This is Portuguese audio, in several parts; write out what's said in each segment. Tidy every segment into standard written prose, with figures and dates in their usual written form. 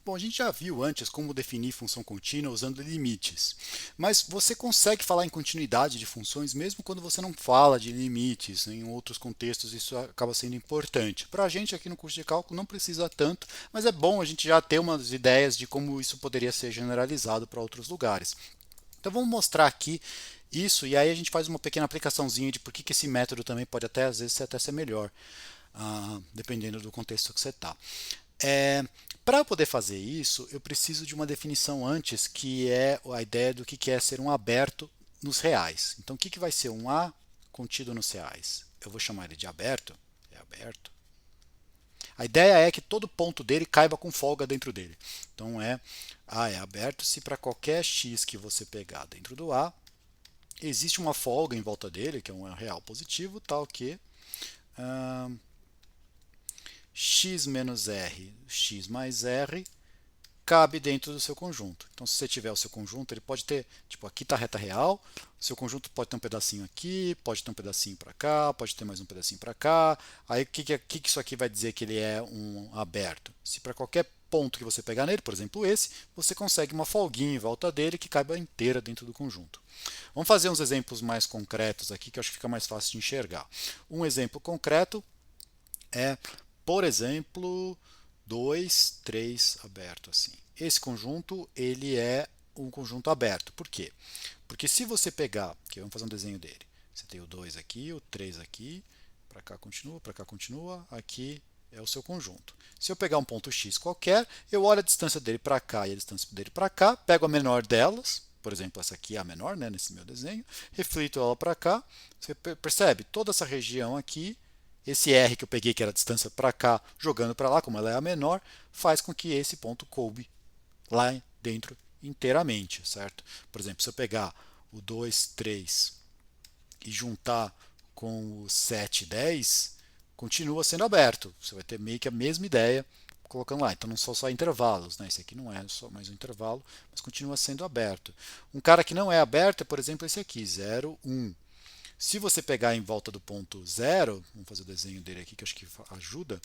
Bom, a gente já viu antes como definir função contínua usando limites, mas você consegue falar em continuidade de funções mesmo quando você não fala de limites. Em outros contextos isso acaba sendo importante. Para a gente aqui no curso de cálculo não precisa tanto, mas é bom a gente já ter umas ideias de como isso poderia ser generalizado para outros lugares. Então vamos mostrar aqui isso e aí a gente faz uma pequena aplicaçãozinha de por que esse método também pode até às vezes até ser melhor, dependendo do contexto que você está. Para poder fazer isso, eu preciso de uma definição antes, que é a ideia do que é ser um aberto nos reais. Então, o que vai ser um A contido nos reais? Eu vou chamar ele de aberto. É aberto. A ideia é que todo ponto dele caiba com folga dentro dele. Então, A é aberto se para qualquer x que você pegar dentro do A, existe uma folga em volta dele, que é um real positivo, tal que x menos r, x mais r, cabe dentro do seu conjunto. Então, se você tiver o seu conjunto, ele pode ter, tipo, aqui está a reta real, o seu conjunto pode ter um pedacinho aqui, pode ter um pedacinho para cá, pode ter mais um pedacinho para cá. Aí, o que isso aqui vai dizer que ele é um aberto? Se para qualquer ponto que você pegar nele, por exemplo esse, você consegue uma folguinha em volta dele que caiba inteira dentro do conjunto. Vamos fazer uns exemplos mais concretos aqui, que eu acho que fica mais fácil de enxergar. Um exemplo concreto é, por exemplo, 2, 3 aberto assim. Esse conjunto ele é um conjunto aberto. Por quê? Porque se você pegar, aqui vamos fazer um desenho dele. Você tem o 2 aqui, o 3 aqui, para cá continua, aqui é o seu conjunto. Se eu pegar um ponto x qualquer, eu olho a distância dele para cá e a distância dele para cá, pego a menor delas, por exemplo, essa aqui é a menor, né, nesse meu desenho, reflito ela para cá, você percebe? Toda essa região aqui, esse R que eu peguei, que era a distância para cá, jogando para lá, como ela é a menor, faz com que esse ponto coube lá dentro inteiramente, certo? Por exemplo, se eu pegar o 2, 3 e juntar com o 7, 10, continua sendo aberto. Você vai ter meio que a mesma ideia colocando lá. Então não são só intervalos, né? Esse aqui não é só mais um intervalo, mas continua sendo aberto. Um cara que não é aberto é, por exemplo, esse aqui, 0, 1. Se você pegar em volta do ponto 0, vamos fazer o desenho dele aqui que eu acho que ajuda.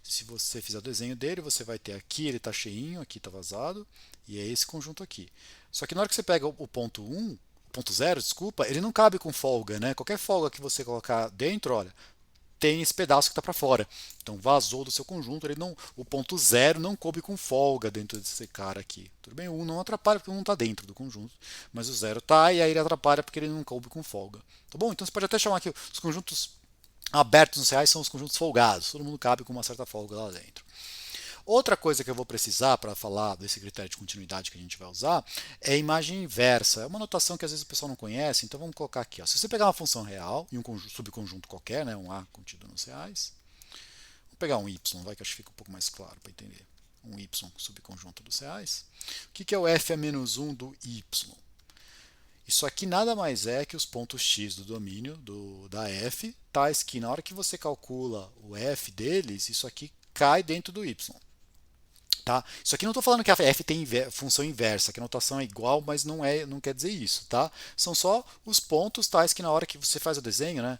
Se você fizer o desenho dele, você vai ter aqui, ele está cheinho, aqui está vazado, e é esse conjunto aqui. Só que na hora que você pega o ponto 1, o ponto 0, desculpa, ele não cabe com folga, né? Qualquer folga que você colocar dentro, olha, tem esse pedaço que está para fora. Então vazou do seu conjunto, ele não, o ponto 0 não coube com folga dentro desse cara aqui. Tudo bem, o 1 não atrapalha porque o 1 está dentro do conjunto, mas o 0 está e aí ele atrapalha porque ele não coube com folga. Tá bom? Então você pode até chamar aqui os conjuntos abertos nos reais são os conjuntos folgados, todo mundo cabe com uma certa folga lá dentro. Outra coisa que eu vou precisar para falar desse critério de continuidade que a gente vai usar é a imagem inversa. É uma notação que às vezes o pessoal não conhece, então vamos colocar aqui. Ó. Se você pegar uma função real e um subconjunto qualquer, né, um A contido nos reais, vamos pegar um Y, vai que acho que fica um pouco mais claro para entender. Um Y subconjunto dos reais. O que é o f a menos 1 do Y? Isso aqui nada mais é que os pontos x do domínio da f, tais que na hora que você calcula o f deles, isso aqui cai dentro do y. Tá? Isso aqui não estou falando que a f tem função inversa, que a notação é igual, mas não quer dizer isso. Tá? São só os pontos tais que na hora que você faz o desenho, né,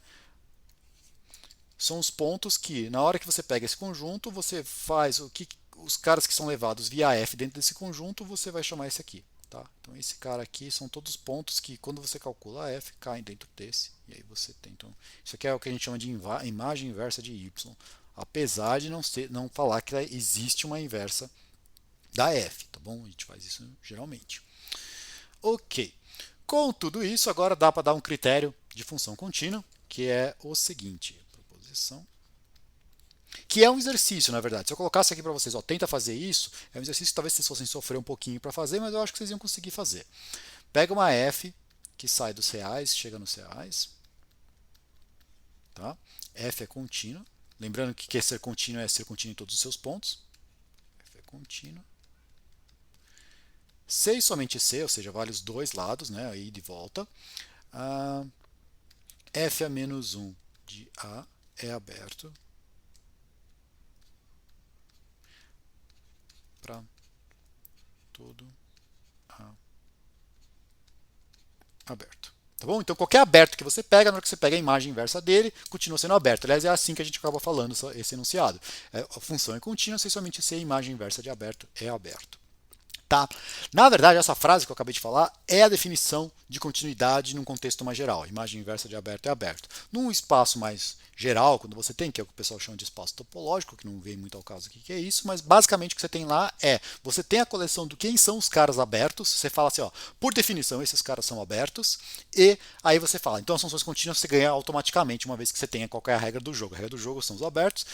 são os pontos que na hora que você pega esse conjunto, você faz o que os caras que são levados via f dentro desse conjunto, você vai chamar esse aqui. Tá? Então esse cara aqui são todos pontos que quando você calcula a f caem dentro desse e aí você tem. Então, isso aqui é o que a gente chama de imagem inversa de y, apesar de não falar que existe uma inversa da f, tá bom? A gente faz isso geralmente. Ok. Com tudo isso, agora dá para dar um critério de função contínua, que é o seguinte: proposição que é um exercício, na verdade. Se eu colocasse aqui para vocês, ó, tenta fazer isso, é um exercício que talvez vocês fossem sofrer um pouquinho para fazer, mas eu acho que vocês iam conseguir fazer. Pega uma f que sai dos reais, chega nos reais, tá? F é contínua. Lembrando que ser contínuo é ser contínuo em todos os seus pontos. F é contínua. C e somente C, ou seja, vale os dois lados, né, ida e volta. F a menos 1 de A é aberto para todo A aberto. Tá bom? Então, qualquer aberto que você pega, na hora que você pega a imagem inversa dele, continua sendo aberto. Aliás, é assim que a gente acaba falando esse enunciado. A função é contínua, essencialmente se a imagem inversa de aberto é aberto. Tá? Na verdade, essa frase que eu acabei de falar é a definição de continuidade num contexto mais geral. A imagem inversa de aberto é aberto. Num espaço mais geral, quando você tem, que é o que o pessoal chama de espaço topológico, que não vem muito ao caso aqui, que é isso, mas basicamente o que você tem lá é, você tem a coleção do quem são os caras abertos, você fala assim, ó, por definição, esses caras são abertos, e aí você fala, então as funções contínuas você ganha automaticamente, uma vez que você tenha qual é a regra do jogo. A regra do jogo são os abertos,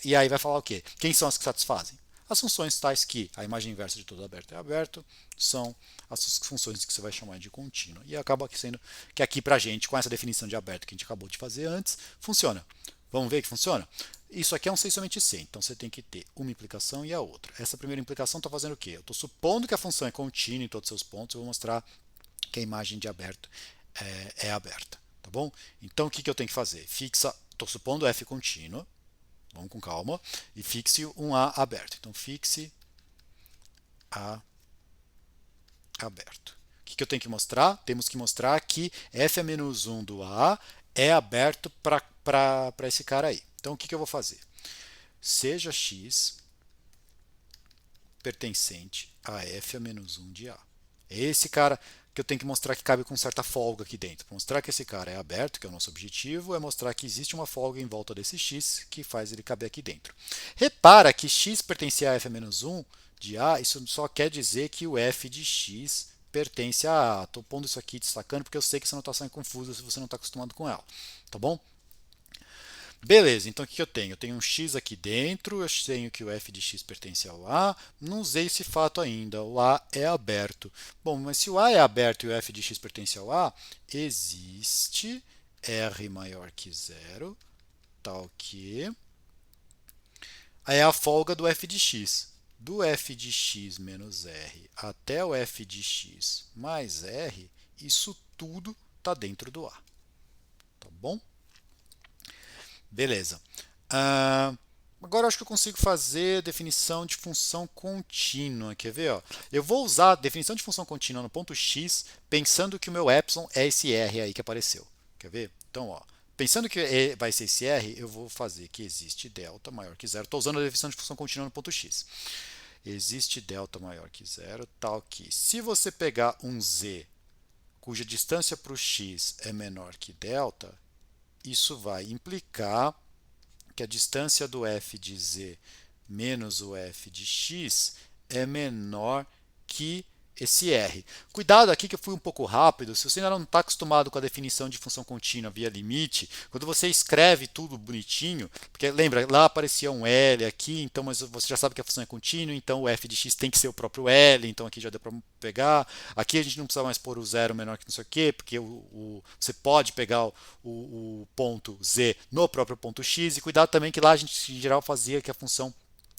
e aí vai falar o quê? Quem são as que satisfazem? As funções tais que a imagem inversa de todo aberto é aberto são as funções que você vai chamar de contínuo. E acaba sendo que aqui para a gente, com essa definição de aberto que a gente acabou de fazer antes, funciona. Vamos ver que funciona? Isso aqui é um sem somente C, então você tem que ter uma implicação e a outra. Essa primeira implicação está fazendo o quê? Eu estou supondo que a função é contínua em todos os seus pontos, eu vou mostrar que a imagem de aberto é aberta. Tá bom? Então o que eu tenho que fazer? Fixa, estou supondo f contínua, vamos com calma, e fixe um A aberto. Então, fixe A aberto. O que eu tenho que mostrar? Temos que mostrar que f a menos 1 do A é aberto para esse cara aí. Então, o que eu vou fazer? Seja x pertencente a f a menos 1 de A. É esse cara que eu tenho que mostrar que cabe com certa folga aqui dentro. Para mostrar que esse cara é aberto, que é o nosso objetivo, é mostrar que existe uma folga em volta desse x que faz ele caber aqui dentro. Repara que x pertence a f a menos 1 de A, isso só quer dizer que o f de x pertence a A. Estou pondo isso aqui destacando porque eu sei que essa notação é confusa se você não está acostumado com ela. Tá bom? Beleza, então o que eu tenho? Eu tenho um x aqui dentro, eu tenho que o f de x pertence ao A, não usei esse fato ainda, o A é aberto. Bom, mas se o A é aberto e o f de x pertence ao A, existe R maior que zero, tal que é a folga do f de x. Do f de x menos R até o f de x mais R, isso tudo está dentro do A. Tá bom? Beleza. Agora eu acho que eu consigo fazer definição de função contínua. Quer ver? Ó? Eu vou usar a definição de função contínua no ponto x, pensando que o meu epsilon é esse r aí que apareceu. Quer ver? Então, ó, pensando que vai ser esse r, eu vou fazer que existe delta maior que zero. Estou usando a definição de função contínua no ponto x. Existe delta maior que zero, tal que se você pegar um z cuja distância para o x é menor que delta, isso vai implicar que a distância do f de z menos o f de x é menor que esse r. Cuidado aqui que eu fui um pouco rápido, se você ainda não está acostumado com a definição de função contínua via limite, quando você escreve tudo bonitinho, porque lembra, lá aparecia um L aqui, então mas você já sabe que a função é contínua, então o f de x tem que ser o próprio L, então aqui já deu para pegar. Aqui a gente não precisa mais pôr o zero menor que não sei o quê, porque você pode pegar o ponto z no próprio ponto x, e cuidado também que lá a gente em geral fazia que a função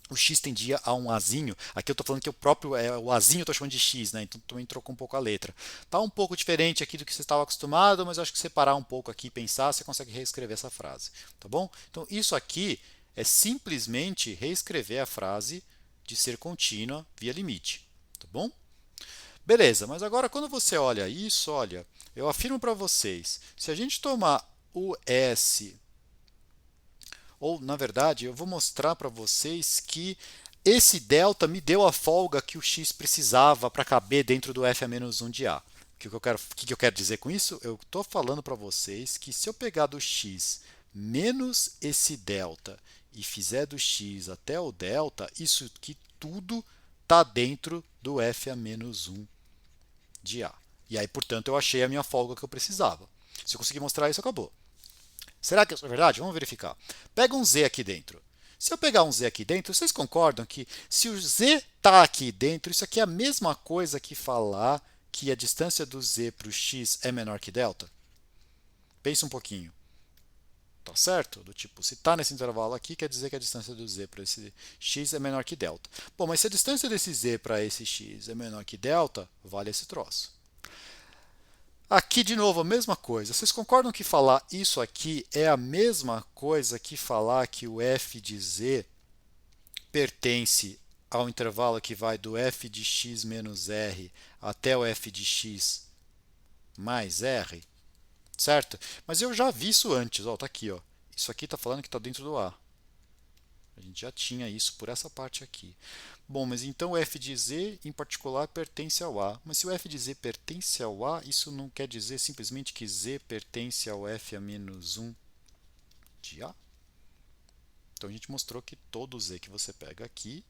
o x tendia a um azinho. Aqui eu estou falando que o próprio o azinho eu estou chamando de x, né? Então também trocou um pouco a letra. Está um pouco diferente aqui do que você estava acostumado, mas eu acho que separar um pouco aqui e pensar, você consegue reescrever essa frase. Tá bom? Então isso aqui é simplesmente reescrever a frase de ser contínua via limite. Tá bom? Beleza, mas agora quando você olha isso, olha, eu afirmo para vocês, se a gente tomar o S ou, na verdade, eu vou mostrar para vocês que esse delta me deu a folga que o x precisava para caber dentro do f a menos 1 de A. O que eu quero dizer com isso? Eu estou falando para vocês que se eu pegar do x menos esse delta e fizer do x até o delta, isso aqui tudo está dentro do f a menos 1 de A. E aí, portanto, eu achei a minha folga que eu precisava. Se eu conseguir mostrar isso, acabou. Será que isso é verdade? Vamos verificar. Pega um z aqui dentro. Se eu pegar um z aqui dentro, vocês concordam que se o z está aqui dentro, isso aqui é a mesma coisa que falar que a distância do z para o x é menor que delta? Pensa um pouquinho. Tá certo? Do tipo, se está nesse intervalo aqui, quer dizer que a distância do z para esse x é menor que delta. Bom, mas se a distância desse z para esse x é menor que delta, vale esse troço. Aqui, de novo, a mesma coisa. Vocês concordam que falar isso aqui é a mesma coisa que falar que o f de z pertence ao intervalo que vai do f de x menos r até o f de x mais r? certo? Mas eu já vi isso antes, ó, tá aqui, ó. Isso aqui está falando que está dentro do A. A gente já tinha isso por essa parte aqui. Bom, mas então o f de z em particular pertence ao A. Mas se o f de z pertence ao A, isso não quer dizer simplesmente que z pertence ao f a menos 1 de A? Então a gente mostrou que todo z que você pega aqui,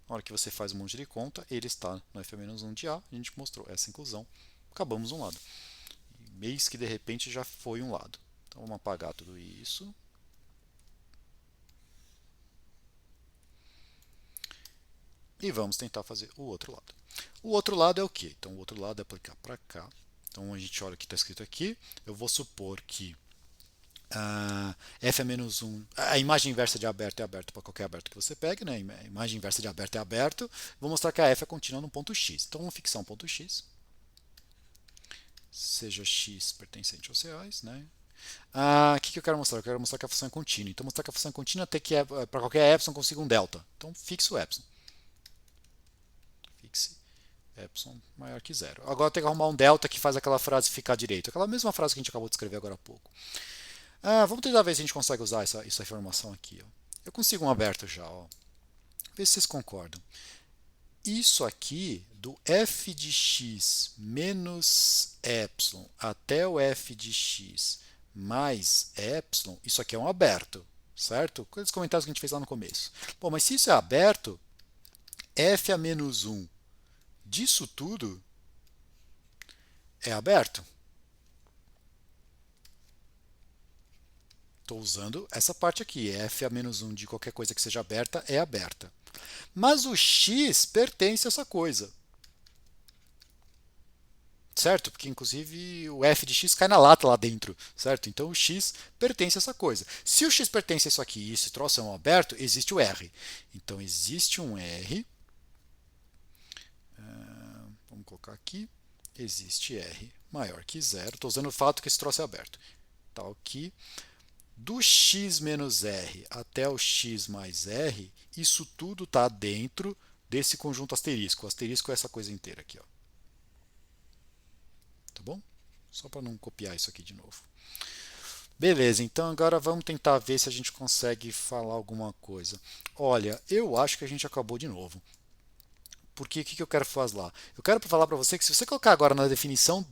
na hora que você faz um monte de conta, ele está no f a menos 1 de A. A gente mostrou essa inclusão. Acabamos um lado. Eis que de repente já foi um lado. Então vamos apagar tudo isso. E vamos tentar fazer o outro lado. O outro lado é o quê? Então o outro lado é aplicar para cá. Então a gente olha o que está escrito aqui. Eu vou supor que f é menos 1, a imagem inversa de aberto é aberto para qualquer aberto que você pegue, né? A imagem inversa de aberto é aberto. Vou mostrar que a f é contínua no ponto x. Então vamos fixar um ponto x, seja x pertencente aos reais, né? O que eu quero mostrar? Eu quero mostrar que a função é contínua. Então mostrar que a função é contínua até que para qualquer epsilon consiga um delta. Então fixo o epsilon. Fixe epsilon maior que zero. Agora tem que arrumar um delta que faz aquela frase ficar direito. Aquela mesma frase que a gente acabou de escrever agora há pouco. Vamos tentar ver se a gente consegue usar essa informação aqui. Ó. Eu consigo um aberto já. Ó. Vê se vocês concordam. Isso aqui, do f de x menos epsilon até o f de x mais epsilon, isso aqui é um aberto, certo? Aqueles comentários que a gente fez lá no começo. Bom, mas se isso é aberto, f a menos 1 disso tudo é aberto. Estou usando essa parte aqui, f a menos 1 de qualquer coisa que seja aberta é aberta. Mas o x pertence a essa coisa. Certo? Porque inclusive o f de x cai na lata lá dentro, certo? Então o x pertence a essa coisa. Se o x pertence a isso aqui e esse troço é um aberto, existe o r. Então existe um r. Vamos colocar aqui. Existe r maior que zero. Estou usando o fato que esse troço é aberto. Tal que do x menos r até o x mais r, isso tudo está dentro desse conjunto asterisco. O asterisco é essa coisa inteira aqui. Ó. Tá bom? Só para não copiar isso aqui de novo. Beleza, então agora vamos tentar ver se a gente consegue falar alguma coisa. Olha, eu acho que a gente acabou de novo. Porque o que eu quero fazer lá? Eu quero falar para você que se você colocar agora na definição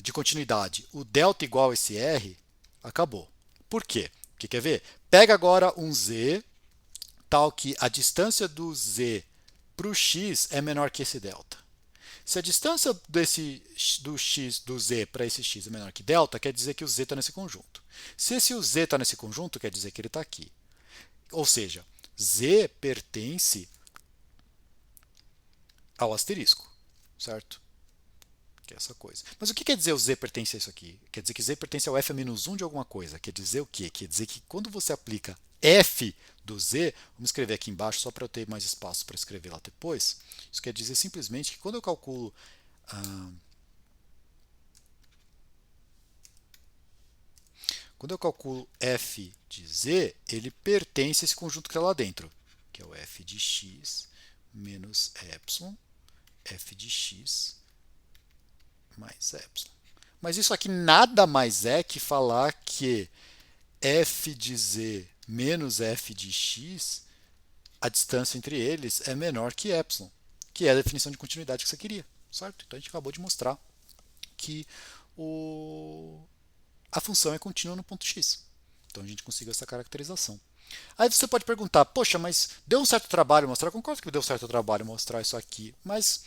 de continuidade o delta igual a esse r, acabou. Por quê? Porque quer ver? Pega agora um z, tal que a distância do z para o x é menor que esse delta. Se a distância do x do z para esse x é menor que delta, quer dizer que o z está nesse conjunto. Se esse o z está nesse conjunto, quer dizer que ele está aqui. Ou seja, z pertence ao asterisco, certo? Que é essa coisa. Mas o que quer dizer o z pertence a isso aqui? Quer dizer que z pertence ao f a menos 1 de alguma coisa. Quer dizer o quê? Quer dizer que quando você aplica f do z, vamos escrever aqui embaixo só para eu ter mais espaço para escrever lá depois. Isso quer dizer simplesmente que quando eu calculo quando eu calculo f de z, ele pertence a esse conjunto que está lá dentro, que é o f de x menos epsilon, f de x mais epsilon. Mas isso aqui nada mais é que falar que f de z menos f de x, a distância entre eles é menor que epsilon, que é a definição de continuidade que você queria, certo? Então a gente acabou de mostrar que a função é contínua no ponto x. Então a gente conseguiu essa caracterização. Aí você pode perguntar, poxa, mas deu um certo trabalho mostrar? Eu concordo que deu um certo trabalho mostrar isso aqui, mas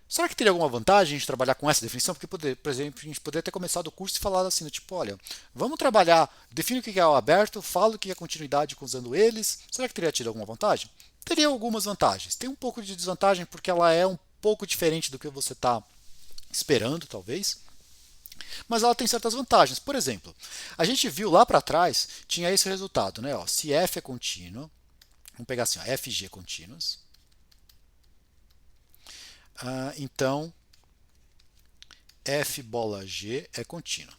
será que teria alguma vantagem a gente trabalhar com essa definição? Porque, por exemplo, a gente poderia ter começado o curso e falado assim, tipo, olha, vamos trabalhar, define o que é o aberto, fala o que é continuidade usando eles. Será que teria tido alguma vantagem? Teria algumas vantagens. Tem um pouco de desvantagem porque ela é um pouco diferente do que você está esperando, talvez. Mas ela tem certas vantagens. Por exemplo, a gente viu lá para trás, tinha esse resultado, né? Ó, se f é contínuo, vamos pegar assim, ó, fg contínuos, então f bola g é contínua.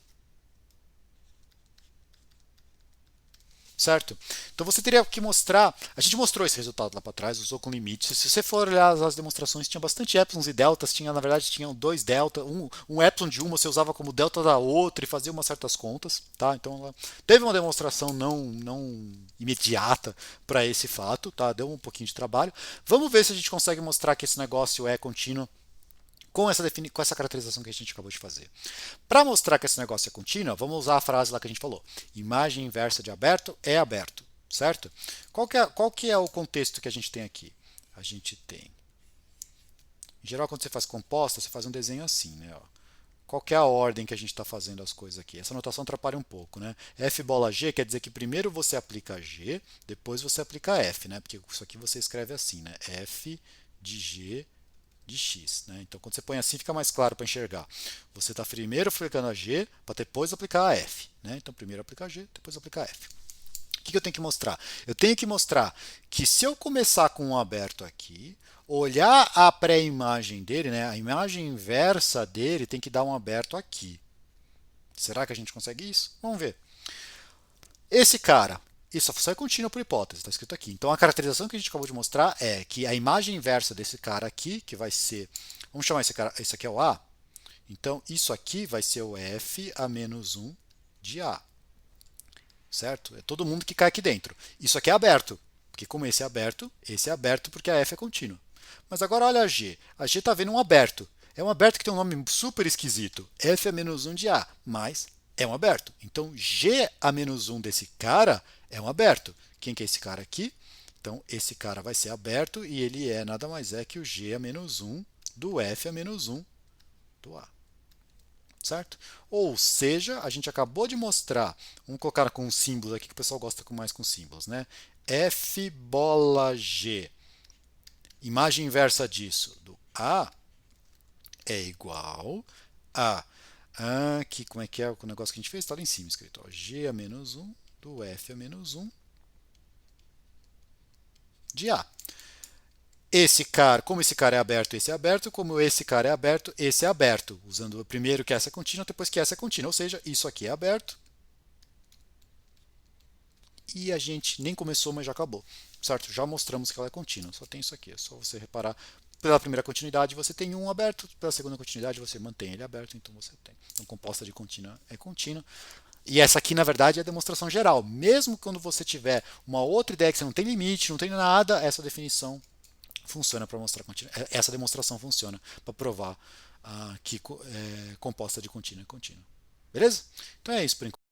certo? Então você teria que mostrar, a gente mostrou esse resultado lá para trás, usou com limite. Se você for olhar as demonstrações, tinha bastante épsilons e deltas, tinha, na verdade, tinham dois delta, um épsilon de uma você usava como delta da outra e fazia umas certas contas, tá? Então teve uma demonstração não imediata para esse fato, tá? Deu um pouquinho de trabalho. Vamos ver se a gente consegue mostrar que esse negócio é contínuo com essa caracterização que a gente acabou de fazer. Para mostrar que esse negócio é contínuo, vamos usar a frase lá que a gente falou. Imagem inversa de aberto é aberto, certo? Qual que é o contexto que a gente tem aqui? A gente tem... Em geral, quando você faz composta, você faz um desenho assim, né? Ó. Qual que é a ordem que a gente está fazendo as coisas aqui? Essa notação atrapalha um pouco, né? F bola G quer dizer que primeiro você aplica G, depois você aplica F, né? Porque isso aqui você escreve assim, né? F de G de x. Né? Então, quando você põe assim, fica mais claro para enxergar. Você está primeiro aplicando a g para depois aplicar a f. Né? Então, primeiro aplicar g, depois aplicar a f. O que eu tenho que mostrar? Eu tenho que mostrar que se eu começar com um aberto aqui, olhar a pré-imagem dele, né? A imagem inversa dele tem que dar um aberto aqui. Será que a gente consegue isso? Vamos ver. Esse cara, isso a função é contínua por hipótese, está escrito aqui. Então a caracterização que a gente acabou de mostrar é que a imagem inversa desse cara aqui, que vai ser, vamos chamar esse aqui é o A, então isso aqui vai ser o f a menos 1 de A, certo? É todo mundo que cai aqui dentro. Isso aqui é aberto, porque como esse é aberto porque a f é contínua. Mas agora olha a G está vendo um aberto. É um aberto que tem um nome super esquisito, f a menos 1 de A, mas é um aberto. Então, G a menos 1 desse cara é um aberto. Quem que é esse cara aqui? Então, esse cara vai ser aberto e ele é nada mais é que o G a menos 1 do F a menos 1 do A. Certo? Ou seja, a gente acabou de mostrar, vamos colocar com símbolos aqui que o pessoal gosta mais com símbolos, né? F bola G, imagem inversa disso, do A, é igual a aqui, como é que é o negócio que a gente fez? Está lá em cima escrito, ó, G a menos 1 do F a menos 1 de A. Esse cara, como esse cara é aberto, esse é aberto, como esse cara é aberto, esse é aberto, usando o primeiro que essa é contínua, depois que essa é contínua, ou seja, isso aqui é aberto, e a gente nem começou, mas já acabou, certo? Já mostramos que ela é contínua, só tem isso aqui, é só você reparar. Pela primeira continuidade você tem um aberto, pela segunda continuidade você mantém ele aberto, então você tem. Então, composta de contínua é contínua. E essa aqui, na verdade, é a demonstração geral. Mesmo quando você tiver uma outra ideia que você não tem limite, não tem nada, essa definição funciona para mostrar contínua. Essa demonstração funciona para provar que composta de contínua é contínua. Beleza? Então é isso por enquanto.